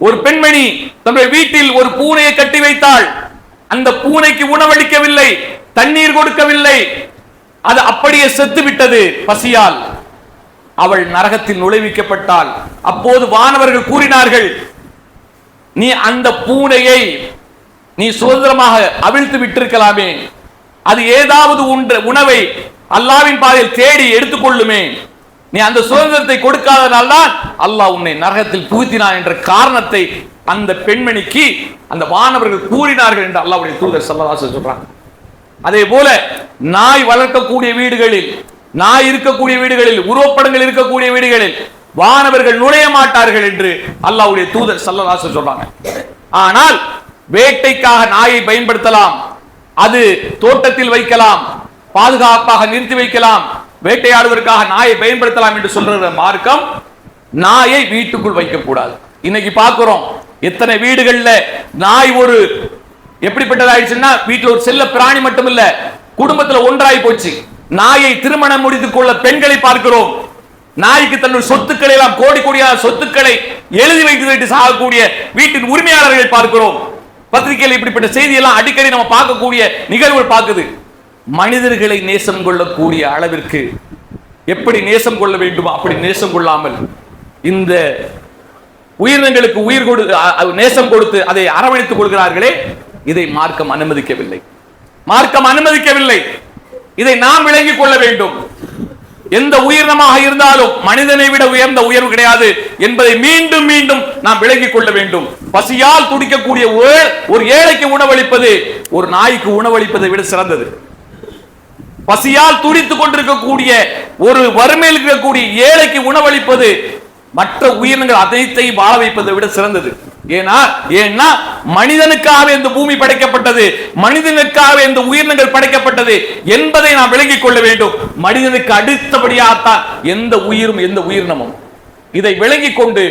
ஒரு பெண்மணி தன்னுடைய வீட்டில் ஒரு பூனையை கட்டி வைத்தாள். அந்த பூனைக்கு உணவளிக்கவில்லை, தண்ணீர் கொடுக்கவில்லை, அது அப்படியே செத்து விட்டது பசியால். அவள் நரகத்தில் நுழைவிக்கப்பட்டாள். அப்போது வானவர்கள் கூறினார்கள், நீ அந்த பூனையை நீ சுதந்திரமாக அவிழ்த்து விட்டிருக்கலாமே, அது ஏதாவது உணவை அல்லாஹ்வின் பாதையில் தேடி எடுத்துக்கொள்ளுமே, நீ அந்த சுதந்திரத்தை கொடுக்காததால் தான் அல்லாஹ் உன்னை நரகத்தில் புகுத்தினான் என்ற காரணத்தை அந்த பெண்மணிக்கு அந்த வானவர்கள் கூறினார்கள் என்று அல்லாஹ்வுடைய தூதர் ஸல்லல்லாஹு அலைஹி வஸல்லம் சொல்றாங்க. அதே போல நாய் வளர்க்கக்கூடிய வீடுகளில், நாய் இருக்கக்கூடிய வீடுகளில், உருவப்படங்கள் இருக்கக்கூடிய வீடுகளில் வானவர்கள் நுழைய மாட்டார்கள் என்று அல்லாஹ்வுடைய தூதர் ஸல்லல்லாஹு அலைஹி வஸல்லம் சொல்றாங்க. ஆனால் வேட்டைக்காக நாயை பயன்படுத்தலாம், அது தோட்டத்தில் வைக்கலாம், பாதுகாப்பாக நிறுத்தி வைக்கலாம், வேட்டையாடுவதற்காக நாயை பயன்படுத்தலாம் என்று சொல்ற மார்க்கம் நாயை வீட்டுக்குள் வைக்கக்கூடாது. இன்னைக்கு பார்க்கிறோம் எத்தனை வீடுகள்ல நாய் ஒரு எப்படிப்பட்டதாயிடுச்சுன்னா, வீட்டில் ஒரு செல்ல பிராணி மட்டும் இல்ல, குடும்பத்தில் ஒன்றாய் போச்சு. நாயை திருமணம் முடித்துக் கொள்ள பெண்களை பார்க்கிறோம். நாய்க்கு தன்னுடைய சொத்துக்களை எல்லாம், கோடி கோடியான சொத்துக்களை எழுதி வைத்து சாகக்கூடிய வீட்டின் உரிமையாளர்களை பார்க்கிறோம். பத்திரிகையில் இப்படிப்பட்ட செய்தியெல்லாம் அடிக்கடி நம்ம பார்க்கக்கூடிய நிகழ்வுகள் பார்க்குது. மனிதர்களை நேசம் கொள்ளக்கூடிய அளவிற்கு எப்படி நேசம் கொள்ள வேண்டுமோ அப்படி நேசம் கொள்ளாமல் இந்த உயிரினங்களுக்கு நேசம் கொடுத்து அதை அரவணைத்துக் கொள்கிறார்களே, இதை மார்க்கம் அனுமதிக்கவில்லை. மார்க்கம் அனுமதிக்கவில்லை. இதை நாம் விளங்கிக் கொள்ள வேண்டும். எந்த உயிரினமாக இருந்தாலும் மனிதனை விட உயர்ந்த உயர்வு கிடையாது என்பதை மீண்டும் மீண்டும் நாம் விளங்கிக் கொள்ள வேண்டும். பசியால் துடிக்கக்கூடிய ஒரு ஏழைக்கு உணவளிப்பது ஒரு நாய்க்கு உணவளிப்பதை விட சிறந்தது. பசியால் துடித்துக் கொண்டிருக்கக்கூடிய ஒரு வறுமையில் இருக்கக்கூடிய ஏழைக்கு உணவளிப்பது மற்ற உயிரினங்கள் அனைத்தையும் வாழ வைப்பதை விட சிறந்தது. ஏன்னா மனிதனுக்காக இந்த பூமி படைக்கப்பட்டது, மனிதனுக்காக இந்த உயிரினங்கள் படைக்கப்பட்டது என்பதை நாம் விளங்கிக் கொள்ள வேண்டும். மனிதனுக்கு அடுத்தபடியாகத்தான் எந்த உயிரும் எந்த உயிரினமும். இதை விளங்கிக் கொண்டு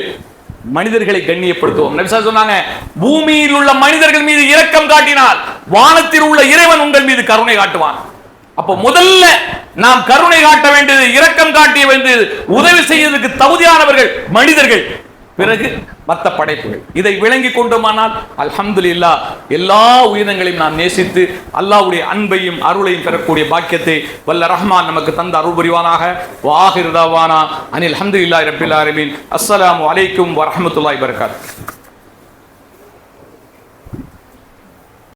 மனிதர்களை கண்ணியப்படுத்துவோம். நபி ஸல்லல்லாஹு அலைஹி வஸல்லம் சொன்னாங்க, பூமியில் உள்ள மனிதர்கள் மீது இரக்கம் காட்டினால் வானத்தில் உள்ள இறைவன் உங்கள் மீது கருணை காட்டுவான். அப்ப முதல்ல நாம் கருணை காட்ட வேண்டியது, இரக்கம் காட்ட வேண்டியது, உதவி செய்வதற்கு தகுதியானவர்கள் மனிதர்கள், பிறகு மற்ற படைப்புகள். இதை விளங்கி கொண்டோமானால் அல்ஹம்துலில்லாஹ் எல்லா உயிரினங்களையும் நாம் நேசித்து அல்லாஹ்வுடைய அன்பையும் அருளையும் பெறக்கூடிய பாக்கியத்தை வல்ல ரஹ்மான் நமக்கு தந்த அருள் புரிவானாக. வாஹிர் தவானா அனில் ஹம்துலில்லாஹி ரப்பில் ஆலமீன். அஸ்ஸலாமு அலைக்கும் வரஹ்மத்துல்லாஹி வபரகாத்துஹு.